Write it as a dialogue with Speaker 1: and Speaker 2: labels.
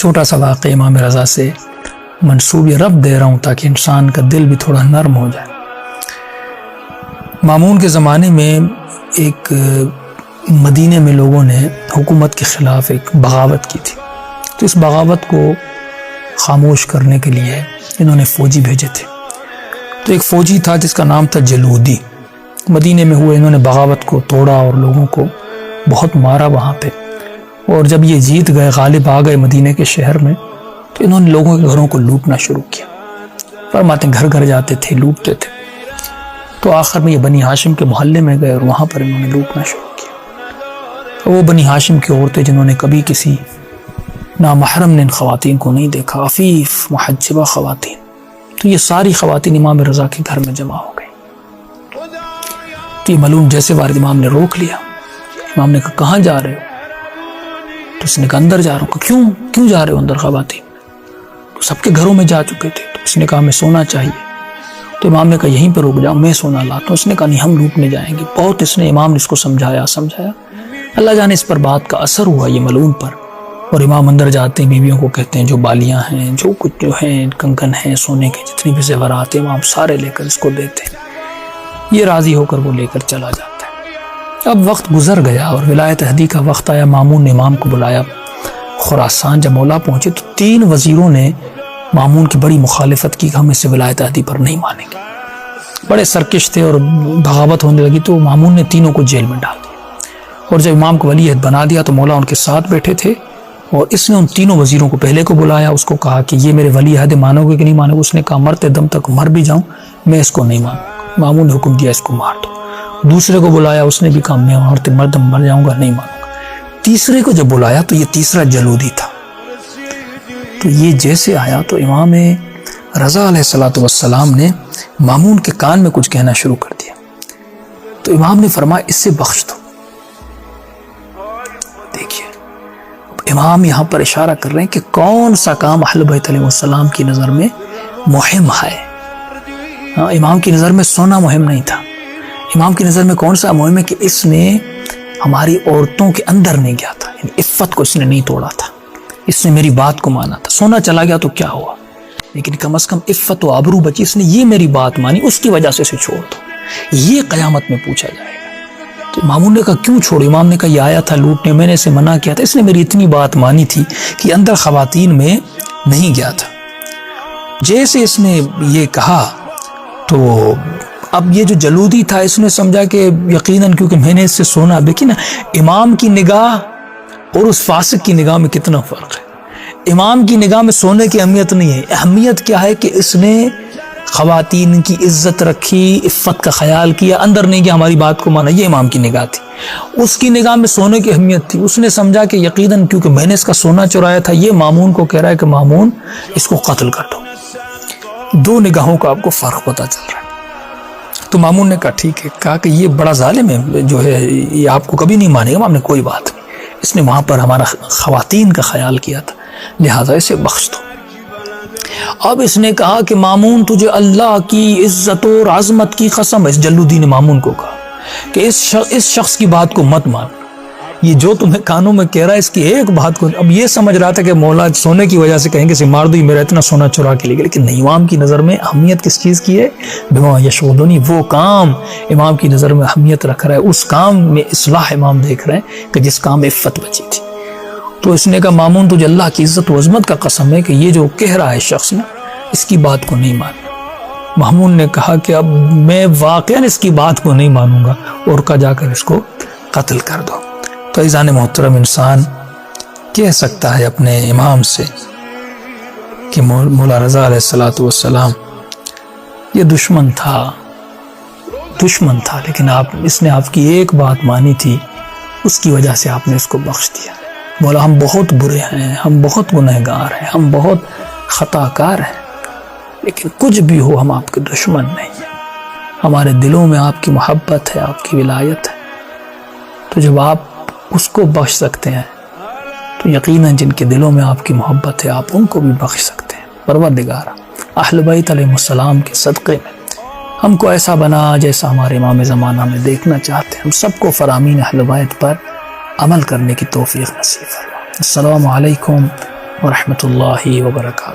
Speaker 1: چھوٹا سا واقعہ امام رضا سے منسوب یہ رب دے رہا ہوں تاکہ انسان کا دل بھی تھوڑا نرم ہو جائے۔ مامون کے زمانے میں ایک مدینے میں لوگوں نے حکومت کے خلاف ایک بغاوت کی تھی، تو اس بغاوت کو خاموش کرنے کے لیے انہوں نے فوجی بھیجے تھے۔ تو ایک فوجی تھا جس کا نام تھا جلودی، مدینے میں ہوئے، انہوں نے بغاوت کو توڑا اور لوگوں کو بہت مارا وہاں پہ، اور جب یہ جیت گئے، غالب آ گئے مدینے کے شہر میں، تو انہوں نے لوگوں کے گھروں کو لوٹنا شروع کیا۔ فرماتے ہیں گھر گھر جاتے تھے، لوٹتے تھے، تو آخر میں یہ بنی ہاشم کے محلے میں گئے اور وہاں پر انہوں نے لوٹنا شروع کیا۔ وہ بنی ہاشم کی عورتیں جنہوں نے کبھی کسی نامحرم نے ان خواتین کو نہیں دیکھا، عفیف محجبہ خواتین، تو یہ ساری خواتین امام رضا کے گھر میں جمع ہو گئی۔ تو یہ ملعون جیسے وارد امام نے روک لیا۔ امام نے کہا کہاں جا رہے ہو؟ تو اس نے کہا اندر جا رہا ہوں۔ کیوں جا رہے ہو اندر؟ خواتین تو سب کے گھروں میں جا چکے تھے، تو اس نے کہا ہمیں سونا چاہیے۔ تو امام نے کہا یہیں پہ رک جاؤ، میں سونا لاتا ہوں۔ اس نے کہا نہیں، ہم لوٹنے جائیں گے۔ بہت امام نے اس کو سمجھایا۔ اللہ جانے اس پر بات کا اثر ہوا یہ ملعون پر، اور امام اندر جاتے ہیں، بیویوں کو کہتے ہیں جو بالیاں ہیں، جو کچھ جو ہیں، کنگن ہیں سونے کے، جتنی بھی زیورات ہیں، امام سارے لے کر اس کو دیتے ہیں۔ یہ راضی ہو کر وہ لے کر چلا جاتا ہے۔ اب وقت گزر گیا اور ولایت عہدی کا وقت آیا۔ مامون نے امام کو بلایا خراسان۔ جب مولا پہنچے تو 3 وزیروں نے مامون کی بڑی مخالفت کی کہ ہم اسے ولایت عہدی پر نہیں مانیں گے۔ بڑے سرکش تھے اور بغاوت ہونے لگی، تو مامون نے تینوں کو جیل میں ڈال دیا، اور جب امام کو ولی عہد بنا دیا تو مولا ان کے ساتھ بیٹھے تھے، اور اس نے ان تینوں وزیروں کو پہلے کو بلایا، اس کو کہا کہ یہ میرے ولی عہد مانو گے کہ نہیں مانو گے؟ اس نے کہا مرتے دم تک مر بھی جاؤں میں اس کو نہیں مانوں گا۔ مامون نے حکم دیا اس کو مار دو۔ دوسرے کو بلایا، اس نے بھی کہا میں مرتے دم مر جاؤں گا، نہیں مانوں گا۔ تیسرے کو جب بلایا تو یہ تیسرا جلودی تھا، تو یہ جیسے آیا تو امام رضا علیہ السلام نے مامون کے کان میں کچھ کہنا شروع کر دیا، تو امام نے فرمایا اس سے بخش دو۔ دیکھیے امام یہاں پر اشارہ کر رہے ہیں کہ کون سا کام اہل بیت علیہ السلام کی نظر میں مہم ہے۔ امام کی نظر میں سونا مہم نہیں تھا، امام کی نظر میں کون سا مہم ہے کہ اس نے ہماری عورتوں کے اندر نہیں گیا تھا، یعنی عفت کو اس نے نہیں توڑا تھا، اس نے میری بات کو مانا تھا۔ سونا چلا گیا تو کیا ہوا، لیکن کم از کم عفت و آبرو بچی، اس نے یہ میری بات مانی، اس کی وجہ سے اسے چھوڑ دو، یہ قیامت میں پوچھا جائے گا۔ تو مامون نے کہا کیوں چھوڑو؟ امام نے کہا یہ آیا تھا لوٹنے، میں نے اسے منع کیا تھا، اس نے میری اتنی بات مانی تھی کہ اندر خواتین میں نہیں گیا تھا۔ جیسے اس نے یہ کہا تو اب یہ جو جلودی تھا اس نے سمجھا کہ یقیناً کیونکہ میں نے اس سے سونا، دیکھیں نا امام کی نگاہ اور اس فاسق کی نگاہ میں کتنا فرق ہے۔ امام کی نگاہ میں سونے کی اہمیت نہیں ہے، اہمیت کیا ہے کہ اس نے خواتین کی عزت رکھی، عفت کا خیال کیا، اندر نہیں کہ ہماری بات کو مانا، یہ امام کی نگاہ تھی۔ اس کی نگاہ میں سونے کی اہمیت تھی، اس نے سمجھا کہ یقیناً کیونکہ میں نے اس کا سونا چرایا تھا، یہ مامون کو کہہ رہا ہے کہ مامون اس کو قتل کر دو۔ دو نگاہوں کا آپ کو فرق پتہ چل رہا ہے۔ تو مامون نے کہا ٹھیک ہے، کہا کہ یہ بڑا ظالم ہے جو ہے، یہ آپ کو کبھی نہیں مانے گا۔ امام نے کوئی بات نہیں، اس نے وہاں پر ہمارا خواتین کا خیال کیا تھا، لہٰذا اسے بخش دو۔ اب اس نے کہا کہ مامون تجھے اللہ کی عزت اور عظمت کی قسم ہے، اس جلودی نے مامون کو کہا کہ اس شخص کی بات کو مت مان، یہ جو تمہیں کانوں میں کہہ رہا ہے اس کی ایک بات کو۔ اب یہ سمجھ رہا تھا کہ مولا سونے کی وجہ سے کہیں گے اسے مار دو، یہ میرا اتنا سونا چرا کے لے گا، لیکن نہیں، امام کی نظر میں اہمیت کس چیز کی ہے؟ بما یشغلنی، وہ کام امام کی نظر میں اہمیت رکھ رہا ہے، اس کام میں اصلاح امام دیکھ رہے ہیں کہ جس کام میں عفت بچی تھی۔ تو اس نے کہا مامون تجھے اللہ کی عزت و عظمت کا قسم ہے کہ یہ جو کہہ رہا ہے شخص نا، اس کی بات کو نہیں ماننا۔ مامون نے کہا کہ اب میں واقعاً اس کی بات کو نہیں مانوں گا، اور کا جا کر اس کو قتل کر دو۔ تو عزیزان محترم، انسان کہہ سکتا ہے اپنے امام سے کہ مولا رضا علیہ السلام یہ دشمن تھا، لیکن اس نے آپ کی ایک بات مانی تھی، اس کی وجہ سے آپ نے اس کو بخش دیا۔ مولا ہم بہت برے ہیں، ہم بہت گنہگار ہیں، ہم بہت خطا کار ہیں، لیکن کچھ بھی ہو ہم آپ کے دشمن نہیں ہیں، ہمارے دلوں میں آپ کی محبت ہے، آپ کی ولایت ہے۔ تو جب آپ اس کو بخش سکتے ہیں تو یقیناً جن کے دلوں میں آپ کی محبت ہے آپ ان کو بھی بخش سکتے ہیں۔ پروردگارا اہل بیت علیہ السلام کے صدقے میں ہم کو ایسا بنا جیسا ہمارے امام زمانہ میں دیکھنا چاہتے ہیں۔ ہم سب کو فرامین اہل بیت پر عمل کرنے کی توفیق نصیب فرما۔ السلام علیکم ورحمۃ اللہ وبرکاتہ.